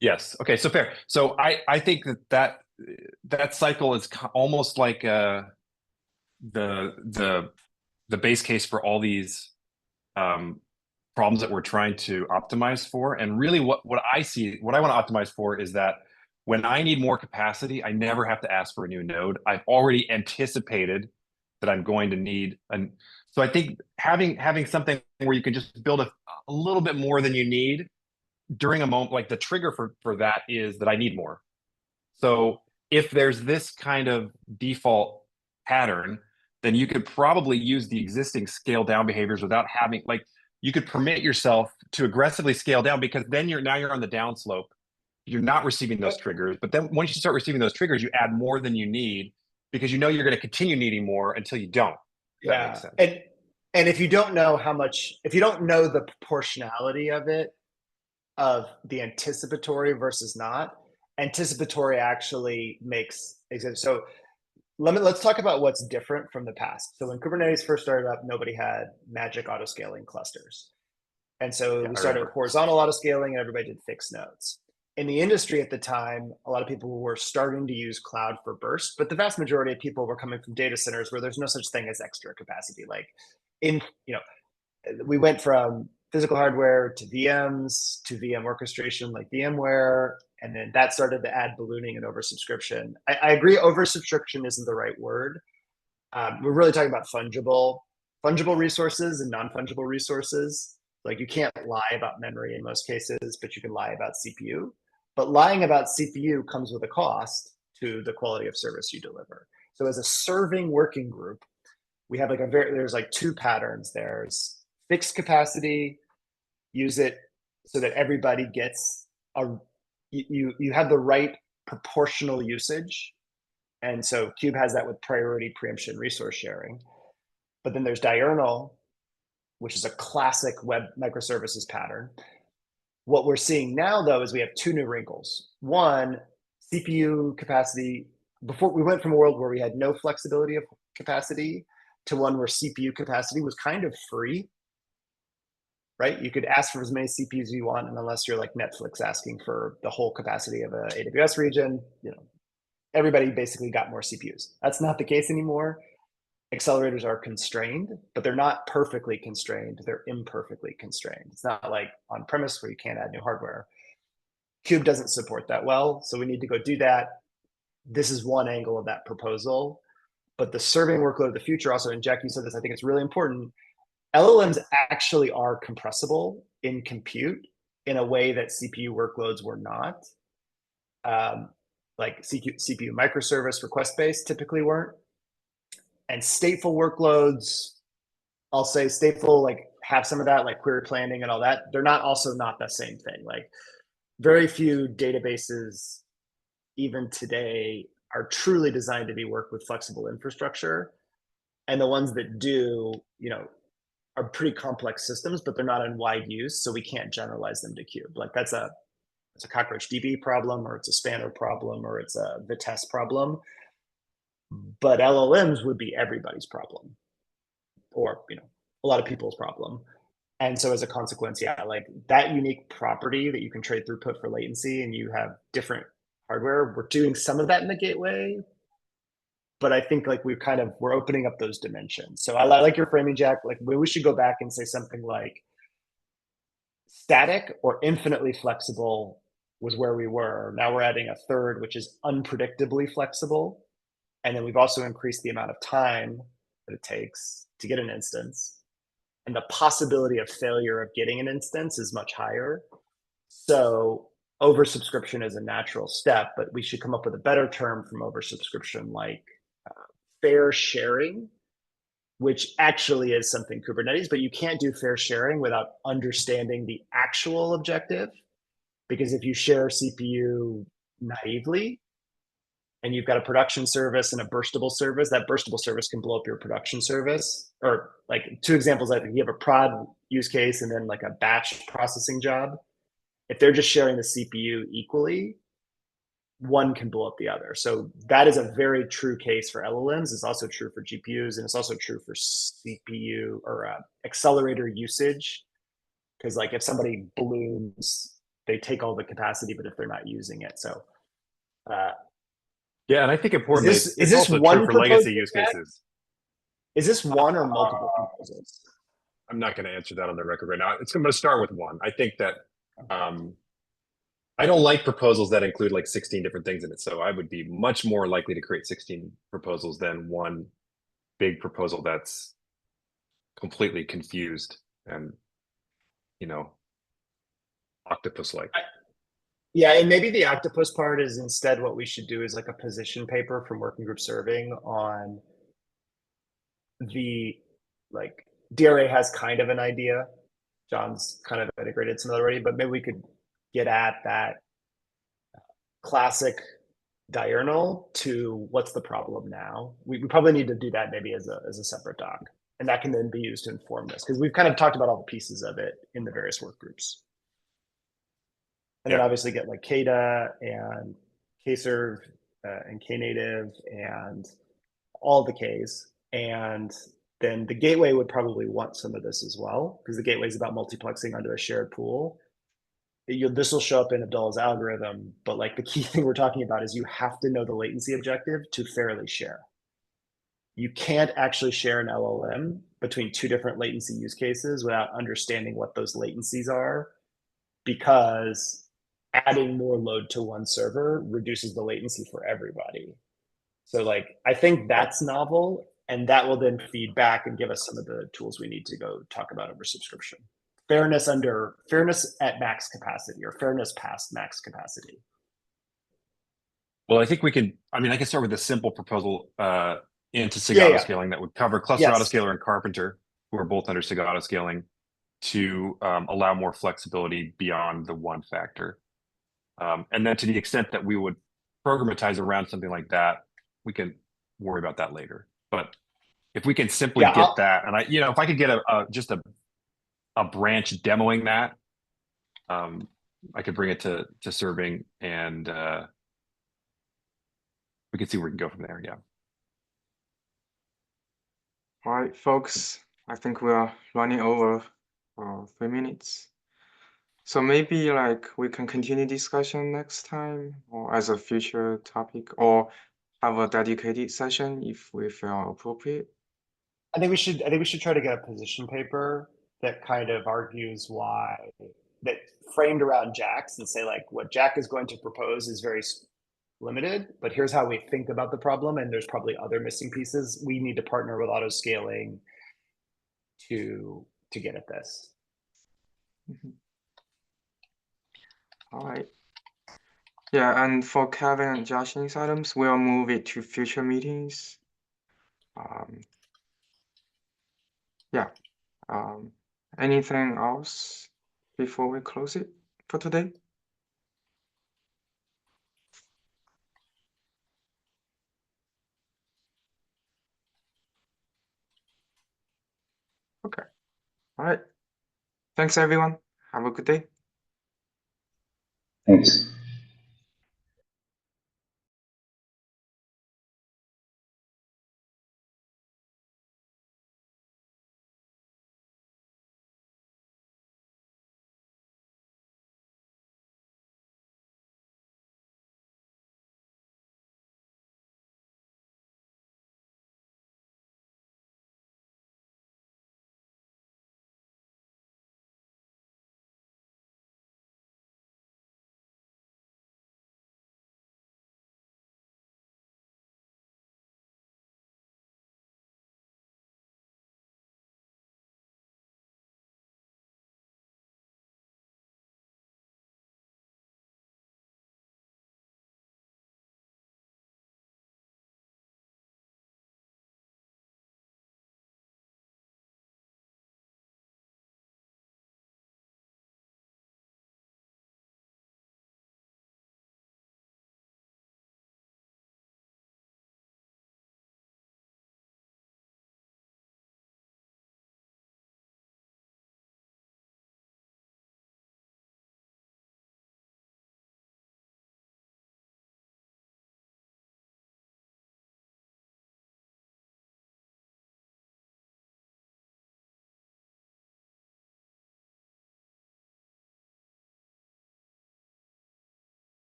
Yes. Okay. So fair. So I think that cycle is almost like the base case for all these problems that we're trying to optimize for. And really what I see, what I want to optimize for is that when I need more capacity, I never have to ask for a new node. I've already anticipated that I'm going to need. And so I think having something where you can just build a little bit more than you need during a moment, like the trigger for that is that I need more. So if there's this kind of default pattern, then you could probably use the existing scale down behaviors without having, like, you could permit yourself to aggressively scale down, because then you're on the downslope. You're not receiving those triggers. But then once you start receiving those triggers, you add more than you need, because you know you're going to continue needing more until you don't. That makes sense. And if you don't know how much, if you don't know the proportionality of it, of the anticipatory versus not, anticipatory actually makes sense. So let's talk about what's different from the past. So when Kubernetes first started up, nobody had magic auto scaling clusters. And so we started with horizontal auto scaling and everybody did fixed nodes. In the industry at the time, a lot of people were starting to use cloud for burst, but the vast majority of people were coming from data centers where there's no such thing as extra capacity. Like we went from physical hardware to VMs to VM orchestration like VMware, and then that started to add ballooning and oversubscription. I agree, oversubscription isn't the right word. We're really talking about fungible resources and non-fungible resources. Like you can't lie about memory in most cases, but you can lie about CPU. But lying about CPU comes with a cost to the quality of service you deliver. So as a serving working group, we have there's like two patterns. There's fixed capacity, use it so that everybody gets you have the right proportional usage. And so Cube has that with priority preemption resource sharing. But then there's diurnal, which is a classic web microservices pattern. What we're seeing now, though, is we have two new wrinkles. One, CPU capacity. Before, we went from a world where we had no flexibility of capacity to one where CPU capacity was kind of free, right? You could ask for as many CPUs as you want, and unless you're like Netflix asking for the whole capacity of an AWS region, everybody basically got more CPUs. That's not the case anymore. Accelerators are constrained, but they're not perfectly constrained. They're imperfectly constrained. It's not like on premise where you can't add new hardware. Cube doesn't support that well, so we need to go do that. This is one angle of that proposal. But the serving workload of the future also, and Jack, you said this, I think it's really important. LLMs actually are compressible in compute in a way that CPU workloads were not. Like CPU microservice request-based typically weren't. And stateful workloads, I'll say stateful, like have some of that, like query planning and all that. They're not the same thing. Like very few databases, even today, are truly designed to be worked with flexible infrastructure. And the ones that do, are pretty complex systems, but they're not in wide use. So we can't generalize them to Cube. Like it's a cockroach DB problem, or it's a spanner problem, or it's a Vitesse problem. But LLMs would be everybody's problem, or a lot of people's problem. And so as a consequence, like that unique property that you can trade throughput for latency, and you have different hardware. We're doing some of that in the gateway, but I think like we're opening up those dimensions. So I like your framing, Jack. Like we should go back and say something like, static or infinitely flexible was where we were. Now we're adding a third, which is unpredictably flexible. And then we've also increased the amount of time that it takes to get an instance. And the possibility of failure of getting an instance is much higher. So oversubscription is a natural step, but we should come up with a better term from oversubscription, like fair sharing, which actually is something Kubernetes, but you can't do fair sharing without understanding the actual objective. Because if you share CPU naively, and you've got a production service and a burstable service, that burstable service can blow up your production service. Or like 2 examples, I think you have a prod use case and then like a batch processing job. If they're just sharing the CPU equally, one can blow up the other. So that is a very true case for LLMs. It's also true for GPUs, and it's also true for CPU or accelerator usage. Because like if somebody balloons, they take all the capacity, but if they're not using it. So yeah, and I think importantly, is it's this also one true for legacy proposal use yet? cases. Is this one or multiple proposals? I'm not going to answer that on the record right now. It's going to start with one. I think that I don't like proposals that include like 16 different things in it. So I would be much more likely to create 16 proposals than one big proposal that's completely confused and, you know, octopus-like. Yeah, and maybe the octopus part is instead what we should do is like a position paper from working group serving on the, like, DRA has kind of an idea. John's kind of integrated some already, but maybe we could get at that classic diurnal to what's the problem now. We probably need to do that maybe as a separate doc, and that can then be used to inform this, because we've kind of talked about all the pieces of it in the various work groups. And then obviously get like Kda and Kserve and Knative and all the Ks. And then the gateway would probably want some of this as well, because the gateway is about multiplexing onto a shared pool. This will show up in Abdullah's algorithm, but like the key thing we're talking about is you have to know the latency objective to fairly share. You can't actually share an LLM between 2 different latency use cases without understanding what those latencies are, because adding more load to one server reduces the latency for everybody. So like, I think that's novel, and that will then feed back and give us some of the tools we need to go talk about oversubscription. Fairness at max capacity, or fairness past max capacity. Well, I think we can, I mean, I can start with a simple proposal into SIG autoscaling that would cover cluster autoscaler and Carpenter, who are both under SIG autoscaling, to allow more flexibility beyond the 1 factor. And then to the extent that we would programatize around something like that, we can worry about that later. But if we can simply get that, and if I could get just a branch demoing that, I could bring it to serving, and we can see where we can go from there. Yeah. All right, folks, I think we are running over 3 minutes. So maybe like we can continue discussion next time, or as a future topic, or have a dedicated session if we feel appropriate. I think we should try to get a position paper that kind of argues why, that framed around Jack's, and say like what Jack is going to propose is very limited, but here's how we think about the problem, and there's probably other missing pieces. We need to partner with autoscaling to get at this. All right. Yeah, and for Kevin and Josh's items, we'll move it to future meetings. Yeah. Anything else before we close it for today? Okay. All right. Thanks, everyone. Have a good day. Thanks.